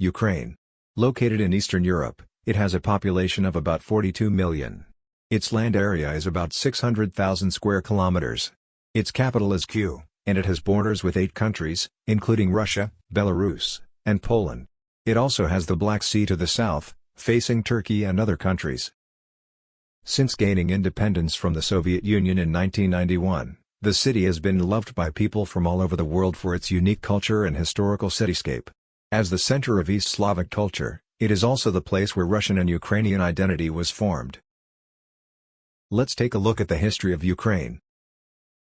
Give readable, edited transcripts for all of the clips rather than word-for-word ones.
Ukraine. Located in Eastern Europe, it has a population of about 42 million. Its land area is about 600,000 square kilometers. Its capital is Kyiv, and it has borders with 8 countries, including Russia, Belarus, and Poland. It also has the Black Sea to the south, facing Turkey and other countries. Since gaining independence from the Soviet Union in 1991, the city has been loved by people from all over the world for its unique culture and historical cityscape. As the center of East Slavic culture, it is also the place where Russian and Ukrainian identity was formed. Let's take a look at the history of Ukraine.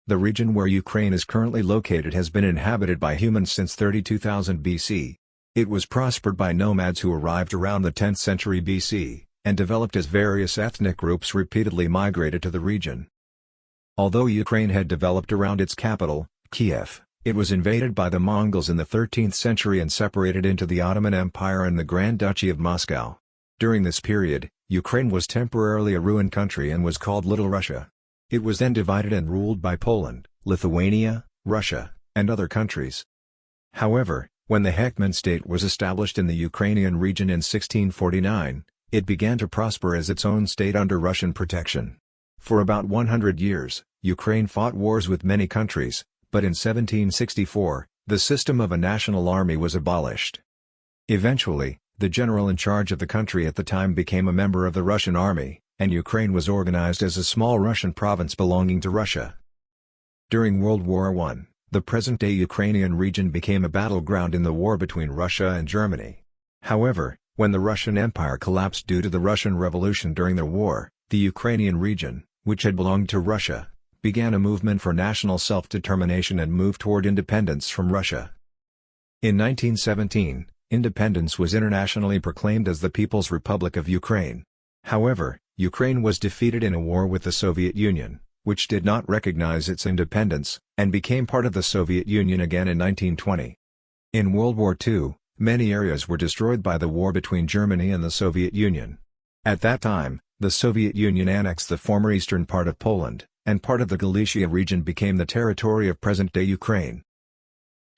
The region where Ukraine is currently located has been inhabited by humans since 32,000 BC. It was prospered by nomads who arrived around the 10th century BC, and developed as various ethnic groups repeatedly migrated to the region. Although Ukraine had developed around its capital, Kiev, it was invaded by the Mongols in the 13th century and separated into the Ottoman Empire and the Grand Duchy of Moscow. During this period, Ukraine was temporarily a ruined country and was called Little Russia. It was then divided and ruled by Poland, Lithuania, Russia, and other countries. However, when the Hetman state was established in the Ukrainian region in 1649, it began to prosper as its own state under Russian protection. For about 100 years, Ukraine fought wars with many countries, but in 1764, the system of a national army was abolished. Eventually, the general in charge of the country at the time became a member of the Russian army, and Ukraine was organized as a small Russian province belonging to Russia. During World War I, the present-day Ukrainian region became a battleground in the war between Russia and Germany. However, when the Russian Empire collapsed due to the Russian Revolution during the war, the Ukrainian region, which had belonged to Russia, began a movement for national self-determination and moved toward independence from Russia. In 1917, independence was internationally proclaimed as the People's Republic of Ukraine. However, Ukraine was defeated in a war with the Soviet Union, which did not recognize its independence, and became part of the Soviet Union again in 1920. In World War II, many areas were destroyed by the war between Germany and the Soviet Union. At that time, the Soviet Union annexed the former eastern part of Poland, and part of the Galicia region became the territory of present-day Ukraine.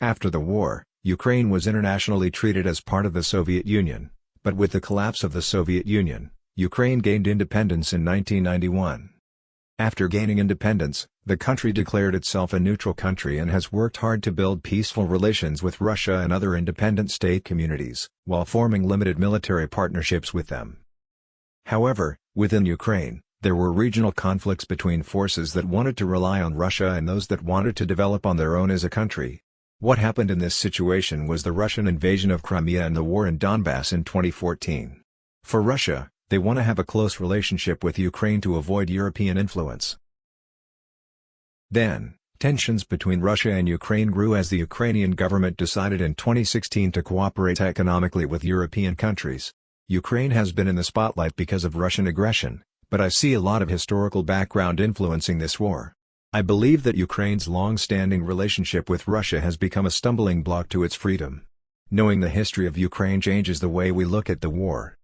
After the war, Ukraine was internationally treated as part of the Soviet Union, but with the collapse of the Soviet Union, Ukraine gained independence in 1991. After gaining independence, the country declared itself a neutral country and has worked hard to build peaceful relations with Russia and other independent state communities, while forming limited military partnerships with them. However, within Ukraine, there were regional conflicts between forces that wanted to rely on Russia and those that wanted to develop on their own as a country. What happened in this situation was the Russian invasion of Crimea and the war in Donbass in 2014. For Russia, they want to have a close relationship with Ukraine to avoid European influence. Then, tensions between Russia and Ukraine grew as the Ukrainian government decided in 2016 to cooperate economically with European countries. Ukraine has been in the spotlight because of Russian aggression, but I see a lot of historical background influencing this war. I believe that Ukraine's long-standing relationship with Russia has become a stumbling block to its freedom. Knowing the history of Ukraine changes the way we look at the war.